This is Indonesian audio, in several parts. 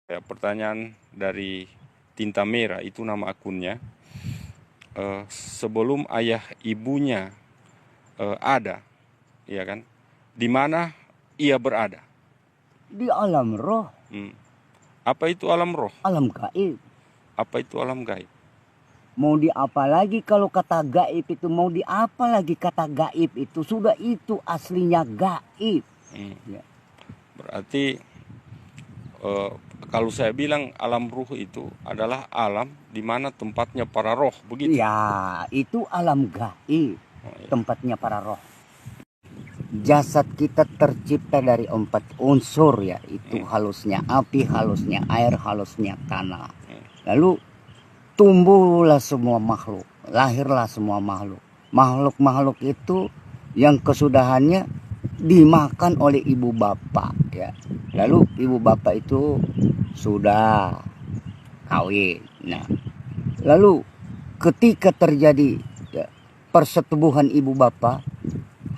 Ya, pertanyaan dari Tinta Merah itu nama akunnya. Sebelum ayah ibunya ada, ya kan? Di mana ia berada? Di alam roh, Apa itu alam roh? alam gaib. Apa itu alam gaib? Mau di apa lagi kalau kata gaib itu? Mau di apa lagi kata gaib itu? Sudah itu aslinya gaib. Ya. Berarti kalau saya bilang alam ruh itu adalah alam di mana tempatnya para roh, begitu? Ya, itu alam gaib, Oh, ya. tempatnya para roh. Jasad kita tercipta dari 4 unsur ya, itu halusnya api, halusnya air, halusnya tanah. Lalu tumbuhlah semua makhluk, lahirlah semua makhluk. Makhluk-makhluk itu yang kesudahannya dimakan oleh ibu bapak ya. Lalu ibu bapak itu sudah kawin. Nah, lalu ketika terjadi ya, persetubuhan ibu bapak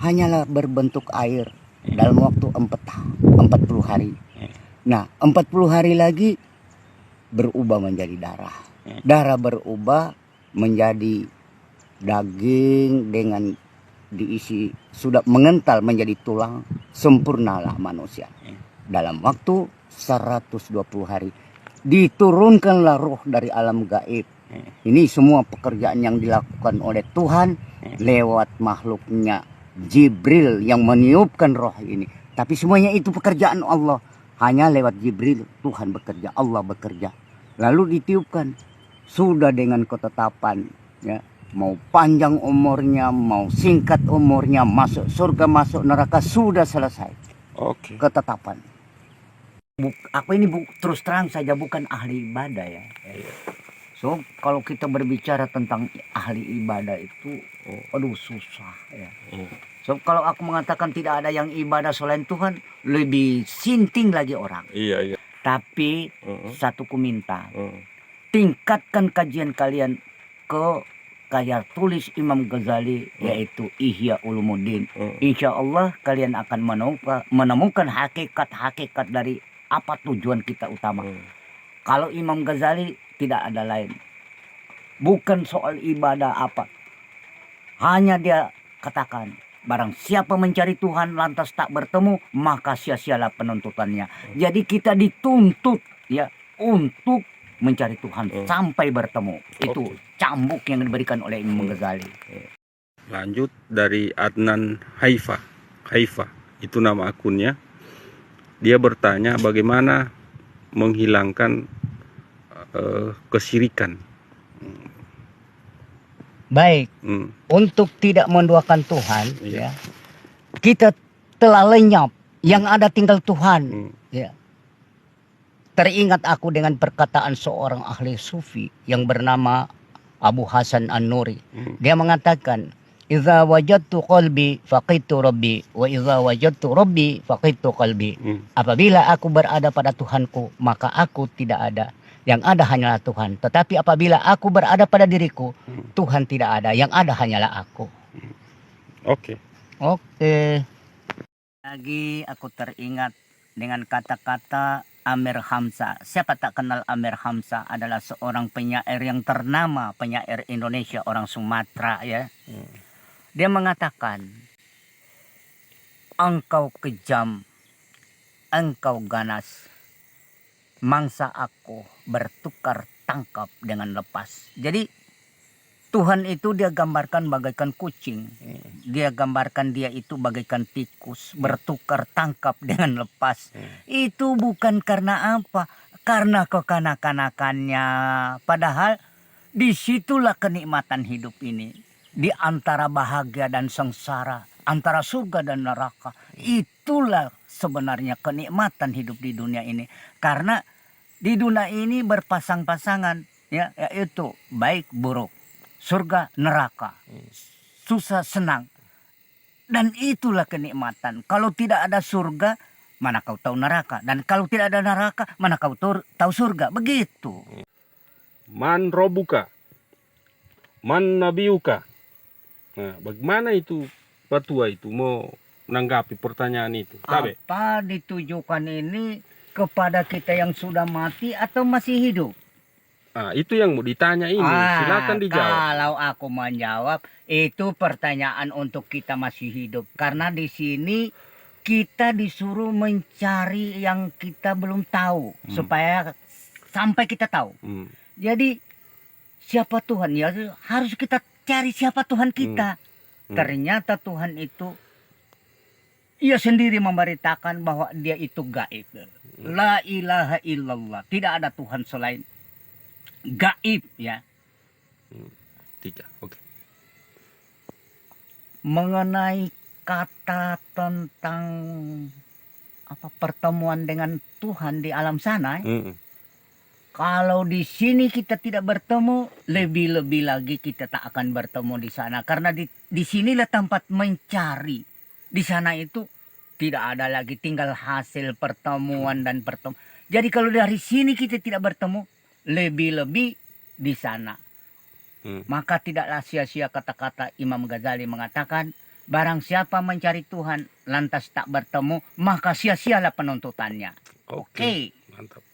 hanyalah berbentuk air dalam waktu 40 hari. Nah, 40 hari lagi berubah menjadi darah. Darah berubah menjadi daging dengan diisi sudah mengental menjadi tulang, sempurnalah manusia. Dalam waktu 120 hari diturunkanlah roh dari alam gaib. Ini semua pekerjaan yang dilakukan oleh Tuhan lewat makhluknya Jibril yang meniupkan roh ini. Tapi semuanya itu pekerjaan Allah. Hanya lewat Jibril Tuhan bekerja, Allah bekerja. Lalu ditiupkan. Sudah dengan ketetapan ya. Mau panjang umurnya, mau singkat umurnya, masuk surga, masuk neraka, sudah selesai. Oke. Ketetapan. Aku ini terus terang saja bukan ahli ibadah ya. So kalau kita berbicara tentang ahli ibadah itu, aduh susah ya. So kalau aku mengatakan tidak ada yang ibadah selain Tuhan, lebih sinting lagi orang. Iya. Tapi satu ku minta, tingkatkan kajian kalian ke karya tulis Imam Ghazali yaitu Ihya Ulumuddin. Insya Allah kalian akan menemukan hakikat-hakikat dari apa tujuan kita utama. Kalau Imam Ghazali tidak ada lain. Bukan soal ibadah apa. Hanya dia katakan, barang siapa mencari Tuhan lantas tak bertemu, maka sia-sialah penuntutannya. Jadi kita dituntut ya untuk mencari Tuhan sampai bertemu. Itu cambuk yang diberikan oleh Imam Ghazali. Lanjut dari Adnan Haifa. Itu nama akunnya. Dia bertanya bagaimana menghilangkan kesyirikan. Baik, untuk tidak menduakan Tuhan, ya, kita telah lenyap. Yang ada tinggal Tuhan. Ya. Teringat aku dengan perkataan seorang ahli sufi yang bernama Abu Hasan An-Nuri. Dia mengatakan, "Idza wajadtu qalbi faqidtu rabbi, wa idza wajadtu rabbi faqidtu qalbi." Apabila aku berada pada Tuhanku, maka aku tidak ada. Yang ada hanyalah Tuhan. Tetapi apabila aku berada pada diriku, Tuhan tidak ada. Yang ada hanyalah aku. Oke. Lagi aku teringat dengan kata-kata Amir Hamzah. Siapa tak kenal Amir Hamzah? Adalah seorang penyair yang ternama, penyair Indonesia, orang Sumatera ya. Dia mengatakan, engkau kejam, engkau ganas, mangsa aku bertukar tangkap dengan lepas. Jadi Tuhan itu dia gambarkan bagaikan kucing. Dia gambarkan dia itu bagaikan tikus, bertukar tangkap dengan lepas. Itu bukan karena apa? Karena kekanak-kanakannya. Padahal disitulah kenikmatan hidup ini. Di antara bahagia dan sengsara, antara surga dan neraka. Itulah sebenarnya kenikmatan hidup di dunia ini. Karena di dunia ini berpasang-pasangan, ya, yaitu baik buruk. Surga, neraka, susah, senang. Dan itulah kenikmatan. Kalau tidak ada surga, mana kau tahu neraka. Dan kalau tidak ada neraka, mana kau tahu surga. Begitu. Man robuka, man nabiuka. Nah, bagaimana itu Patua itu mau menanggapi pertanyaan itu? Apa ditujukan ini kepada kita yang sudah mati atau masih hidup? Ah, itu yang mau ditanya ini. Silakan dijawab. Kalau aku menjawab, itu pertanyaan untuk kita masih hidup. Karena di sini kita disuruh mencari yang kita belum tahu. Supaya sampai kita tahu. Jadi siapa Tuhan? Ya harus kita cari siapa Tuhan kita. Ternyata Tuhan itu, Ia sendiri memberitakan bahwa Dia itu gaib. La ilaha illallah. Tidak ada Tuhan selain gaib, ya. Tiga, oke. Mengenai kata tentang pertemuan dengan Tuhan di alam sana, kalau di sini kita tidak bertemu, lebih-lebih lagi kita tak akan bertemu di sana. Karena di sinilah tempat mencari. Di sana itu tidak ada lagi, tinggal hasil pertemuan dan pertemuan. Jadi kalau dari sini kita tidak bertemu, lebih-lebih di sana. Maka tidaklah sia-sia kata-kata Imam Ghazali mengatakan, barang siapa mencari Tuhan lantas tak bertemu, maka sia-sialah penuntutannya. Oke. Mantap.